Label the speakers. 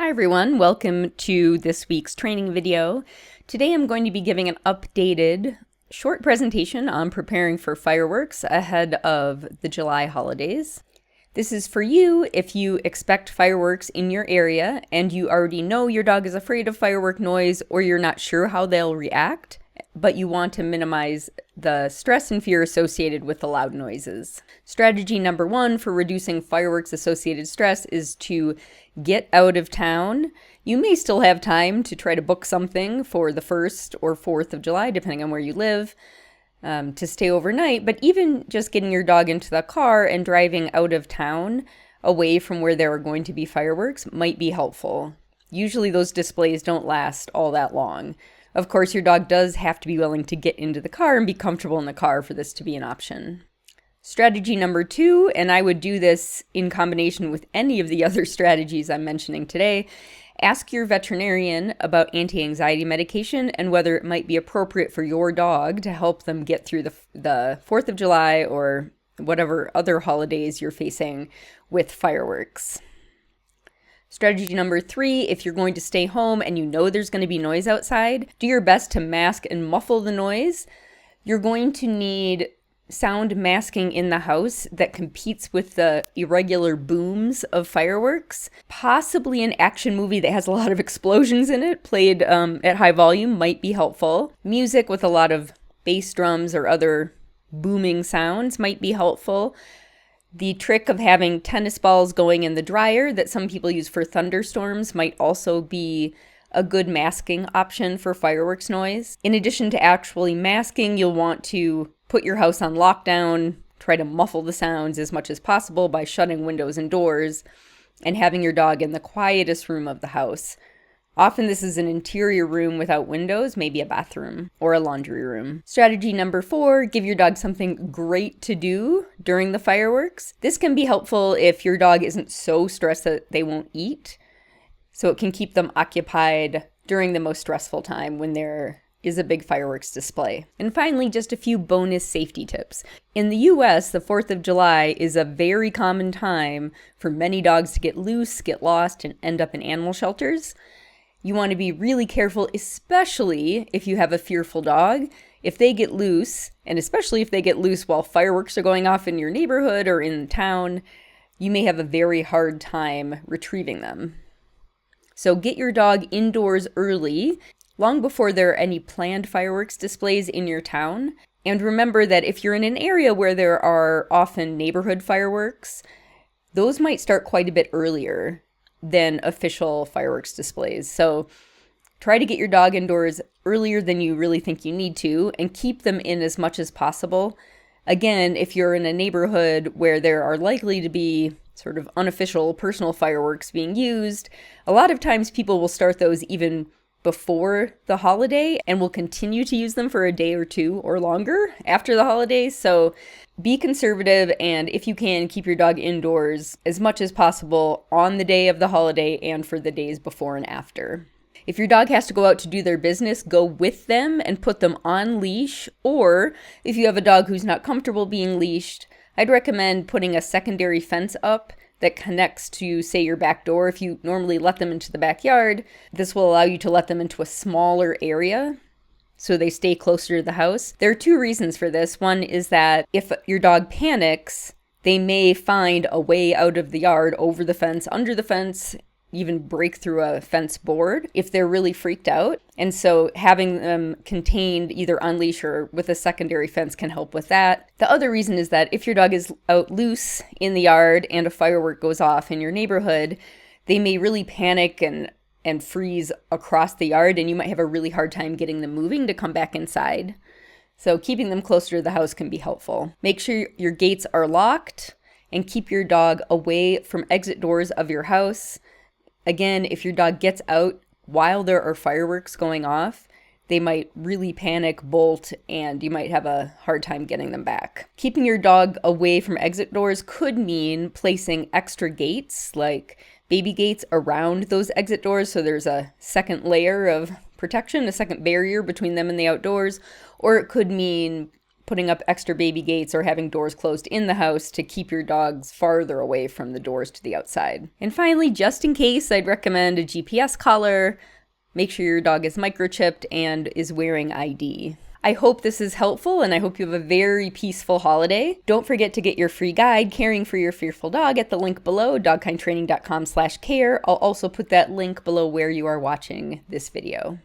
Speaker 1: Hi everyone, welcome to this week's training video. Today I'm going to be giving an updated short presentation on preparing for fireworks ahead of the July holidays. This is for you if you expect fireworks in your area and you already know your dog is afraid of firework noise or you're not sure how they'll react, but you want to minimize the stress and fear associated with the loud noises. Strategy number 1 for reducing fireworks associated stress is to get out of town. You may still have time to try to book something for the 1st or 4th of July, depending on where you live, to stay overnight, but even just getting your dog into the car and driving out of town away from where there are going to be fireworks might be helpful. Usually those displays don't last all that long. Of course, your dog does have to be willing to get into the car and be comfortable in the car for this to be an option. Strategy number 2, and I would do this in combination with any of the other strategies I'm mentioning today, ask your veterinarian about anti-anxiety medication and whether it might be appropriate for your dog to help them get through the 4th of July or whatever other holidays you're facing with fireworks. Strategy number 3, if you're going to stay home and you know there's going to be noise outside, do your best to mask and muffle the noise. You're going to need sound masking in the house that competes with the irregular booms of fireworks. Possibly an action movie that has a lot of explosions in it, played at high volume, might be helpful. Music with a lot of bass drums or other booming sounds might be helpful. The trick of having tennis balls going in the dryer that some people use for thunderstorms might also be a good masking option for fireworks noise. In addition to actually masking, you'll want to put your house on lockdown, try to muffle the sounds as much as possible by shutting windows and doors, and having your dog in the quietest room of the house. Often this is an interior room without windows, maybe a bathroom or a laundry room. Strategy number 4, give your dog something great to do during the fireworks. This can be helpful if your dog isn't so stressed that they won't eat, so it can keep them occupied during the most stressful time when there is a big fireworks display. And finally, just a few bonus safety tips. In the US, the 4th of July is a very common time for many dogs to get loose, get lost, and end up in animal shelters. You want to be really careful, especially if you have a fearful dog. If they get loose, and especially if they get loose while fireworks are going off in your neighborhood or in town, you may have a very hard time retrieving them. So get your dog indoors early, long before there are any planned fireworks displays in your town. And remember that if you're in an area where there are often neighborhood fireworks, those might start quite a bit earlier than official fireworks displays. So try to get your dog indoors earlier than you really think you need to and keep them in as much as possible. Again, if you're in a neighborhood where there are likely to be sort of unofficial personal fireworks being used, a lot of times people will start those even before the holiday and will continue to use them for a day or two or longer after the holiday. So be conservative, and if you can, keep your dog indoors as much as possible on the day of the holiday and for the days before and after. If your dog has to go out to do their business, go with them and put them on leash. Or if you have a dog who's not comfortable being leashed, I'd recommend putting a secondary fence up that connects to, say, your back door. If you normally let them into the backyard, this will allow you to let them into a smaller area so they stay closer to the house. There are 2 reasons for this. One is that if your dog panics, they may find a way out of the yard, over the fence, under the fence, even break through a fence board if they're really freaked out. And so having them contained either on leash or with a secondary fence can help with that. The other reason is that if your dog is out loose in the yard and a firework goes off in your neighborhood, they may really panic and freeze across the yard, and you might have a really hard time getting them moving to come back inside. So keeping them closer to the house can be helpful. Make sure your gates are locked and keep your dog away from exit doors of your house. Again, if your dog gets out while there are fireworks going off, they might really panic, bolt, and you might have a hard time getting them back. Keeping your dog away from exit doors could mean placing extra gates, like baby gates, around those exit doors so there's a second layer of protection, a second barrier between them and the outdoors. Or it could mean putting up extra baby gates or having doors closed in the house to keep your dogs farther away from the doors to the outside. And finally, just in case, I'd recommend a GPS collar. Make sure your dog is microchipped and is wearing ID. I hope this is helpful, and I hope you have a very peaceful holiday. Don't forget to get your free guide, Caring for Your Fearful Dog, at the link below, dogkindtraining.com/care. I'll also put that link below where you are watching this video.